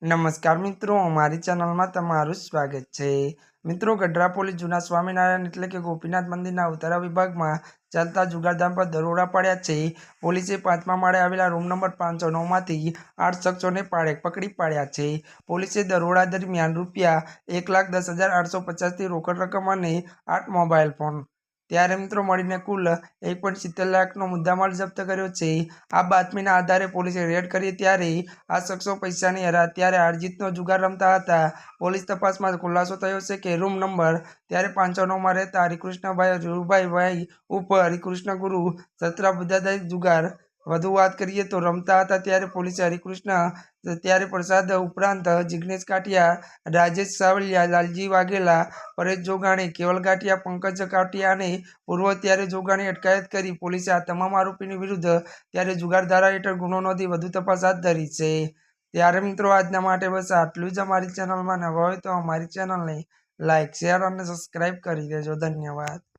નમસ્કાર મિત્રો, અમારી ચેનલમાં તમારું સ્વાગત છે। મિત્રો, ગઢડા પોલીસ જૂના સ્વામિનારાયણ એટલે કે ગોપીનાથ મંદિરના ઉત્તરા વિભાગમાં ચાલતા જુગારધામ પર દરોડા પાડ્યા છે। પોલીસે 5મા માળે આવેલા રૂમ નંબર 509માંથી 8 શખ્સોને પકડી પાડ્યા છે। પોલીસે દરોડા દરમિયાન ₹1,10,850ની રોકડ રકમ અને 8 મોબાઈલ ફોન ત્યારે મિત્રો મળીને કુલ 1.70 લાખનો મુદ્દામાલ જપ્ત કર્યો છે। આ બાતમીના આધારે પોલીસે રેડ કરી ત્યારે આ શખ્સો પૈસાની ત્યારે હારજીતનો જુગાર રમતા હતા। પોલીસ તપાસમાં ખુલાસો થયો છે કે રૂમ નંબર 509માં રહેતા હરિકૃષ્ણભાઈ રૂભાઈ ઉપ હરિકૃષ્ણ ગુરુ સત્રાબુદ્ધાદાય જુગાર વધુ વાત કરીએ તો રમતા હતા। ત્યારે પોલીસે હરિકૃષ્ણ પ્રસાદ ઉપરાંત જિગ્નેશ કાટિયા, રાજેશ સાવલિયા, લાલજી વાઘેલા, પરેશ જોગાણી, કેવલ ગાંઠિયા, પંકજ કાટિયા અને પૂર્વ જોગાણી અટકાયત કરી પોલીસે આ તમામ આરોપીની વિરુદ્ધ જુગાર ધારા હેઠળ ગુનો નોંધી વધુ તપાસ હાથ ધરી છે। ત્યારે મિત્રો આજના માટે બસ આટલું જ। અમારી ચેનલમાં નવા હોય તો અમારી ચેનલને લાઇક, શેર અને સબસ્ક્રાઇબ કરી દેજો। ધન્યવાદ।